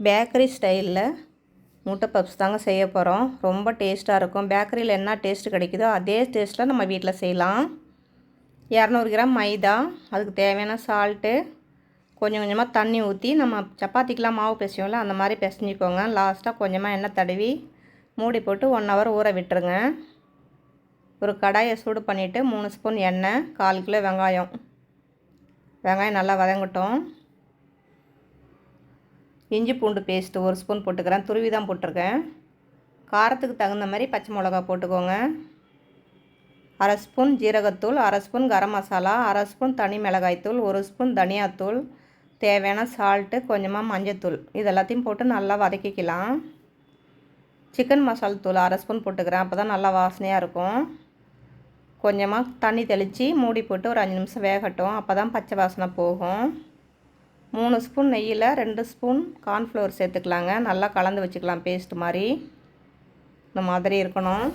Bakery ஸ்டைலில் முட்டை puffs தாங்க செய்ய போகிறோம். ரொம்ப டேஸ்ட்டாக இருக்கும். பேக்கரியில் என்ன டேஸ்ட்டு கிடைக்குதோ அதே டேஸ்ட்டில் நம்ம வீட்டில் செய்யலாம். 200 கிராம் மைதா, அதுக்கு தேவையான சால்ட்டு, கொஞ்சம் கொஞ்சமாக தண்ணி ஊற்றி நம்ம சப்பாத்திக்கெலாம் மாவு பிசையோம்ல அந்த மாதிரி பிசைஞ்சிக்கோங்க. லாஸ்ட்டாக கொஞ்சமாக எண்ணெய் தடவி மூடி போட்டு 1 ஹவர் ஊற விட்டுருங்க. ஒரு கடாயை சூடு பண்ணிவிட்டு 3 ஸ்பூன் எண்ணெய், 1/4 கிலோ வெங்காயம் நல்லா வதங்கட்டும். இஞ்சி பூண்டு பேஸ்ட்டு 1 ஸ்பூன் போட்டுக்கிறேன். துருவி தான் போட்டிருக்கேன். காரத்துக்கு தகுந்த மாதிரி பச்சை மிளகா போட்டுக்கோங்க. 1/2 ஸ்பூன் ஜீரகத்தூள், 1/2 ஸ்பூன் கரம் மசாலா, 1/2 ஸ்பூன் தனி மிளகாய்த்தூள், 1 ஸ்பூன் தனியாத்தூள், தேவையான சால்ட்டு, கொஞ்சமாக மஞ்சத்தூள், இது எல்லாத்தையும் போட்டு நல்லா வதக்கிக்கலாம். சிக்கன் மசாலா தூள் 1/2 ஸ்பூன் போட்டுக்கிறேன். அப்போ தான் நல்லா வாசனையாக இருக்கும். கொஞ்சமாக தண்ணி தெளித்து மூடி போட்டு ஒரு 5 நிமிஷம் வேகட்டும். அப்போ தான் பச்சை வாசனை போகும். 3 ஸ்பூன் நெய்யில் 2 ஸ்பூன் கார்ன்ஃப்ளவர் சேர்த்துக்கலாங்க. நல்லா கலந்து வச்சுக்கலாம். பேஸ்ட் மாதிரி இந்த மாதிரி இருக்கணும்.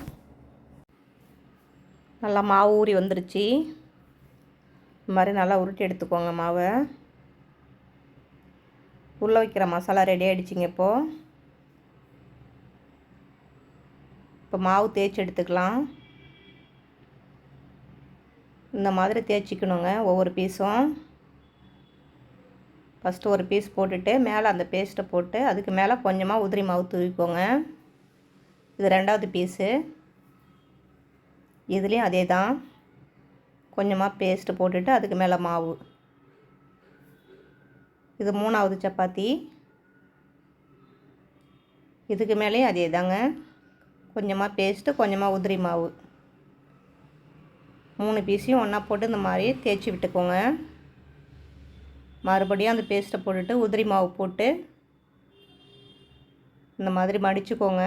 நல்லா மாவு ஊறி வந்துருச்சு. இந்த மாதிரி நல்லா உருட்டி எடுத்துக்கோங்க மாவை. உள்ளே வைக்கிற மசாலா ரெடி ஆகிடுச்சிங்க. இப்போ மாவு தேய்ச்சி எடுத்துக்கலாம். இந்த மாதிரி தேய்ச்சிக்கணுங்க ஒவ்வொரு பீஸும். ஃபஸ்ட்டு ஒரு பீஸ் போட்டுட்டு மேலே அந்த பேஸ்ட்டை போட்டு அதுக்கு மேலே கொஞ்சமாக உதிரி மாவு தூவிக்கோங்க. இது 2வது பீஸு. இதுலேயும் அதே தான். கொஞ்சமாக பேஸ்ட்டு போட்டுட்டு அதுக்கு மேலே மாவு. இது 3வது சப்பாத்தி. இதுக்கு மேலேயும் அதே தாங்க. கொஞ்சமாக பேஸ்ட்டு, கொஞ்சமாக உதிரி மாவு. 3 பீஸையும் ஒன்றா போட்டு இந்த மாதிரி தேய்ச்சி விட்டுக்கோங்க. மறுபடியும் அந்த பேஸ்ட்டை போட்டுட்டு உதிரி மாவு போட்டு இந்த மாதிரி மடிச்சுக்கோங்க.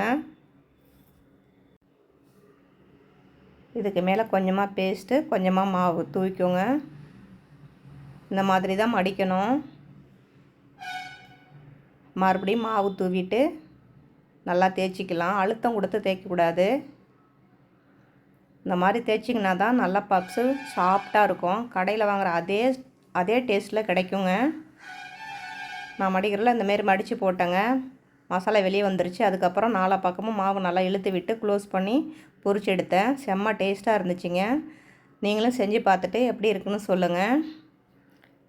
இதுக்கு மேலே கொஞ்சமாக பேஸ்ட்டு, கொஞ்சமாக மாவு தூவிக்கோங்க. இந்த மாதிரி தான் மடிக்கணும். மறுபடியும் மாவு தூவிட்டு நல்லா தேய்ச்சிக்கலாம். அழுத்தம் கொடுத்து தேய்க்கக்கூடாது. இந்த மாதிரி தேய்ச்சிங்கன்னா தான் நல்லா பப்ஸு சாஃப்டாக இருக்கும். கடையில் வாங்குகிற அதே டேஸ்ட்டில் கிடைக்குங்க. நான் மடிக்கிறதில் இந்தமாரி மடித்து போட்டேங்க. மசாலா வெளியே வந்துருச்சு. அதுக்கப்புறம் 4 பக்கமும் மாவு நல்லா இழுத்து விட்டு க்ளோஸ் பண்ணி பொரிச்சு எடுத்தேன். செம்ம டேஸ்ட்டாக இருந்துச்சுங்க. நீங்களும் செஞ்சு பார்த்துட்டு எப்படி இருக்குன்னு சொல்லுங்கள்.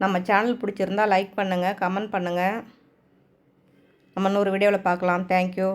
நம்ம சேனல் பிடிச்சிருந்தா லைக் பண்ணுங்கள், கமெண்ட் பண்ணுங்கள். நம்ம இன்னொரு வீடியோவில் பார்க்கலாம். தேங்க்யூ.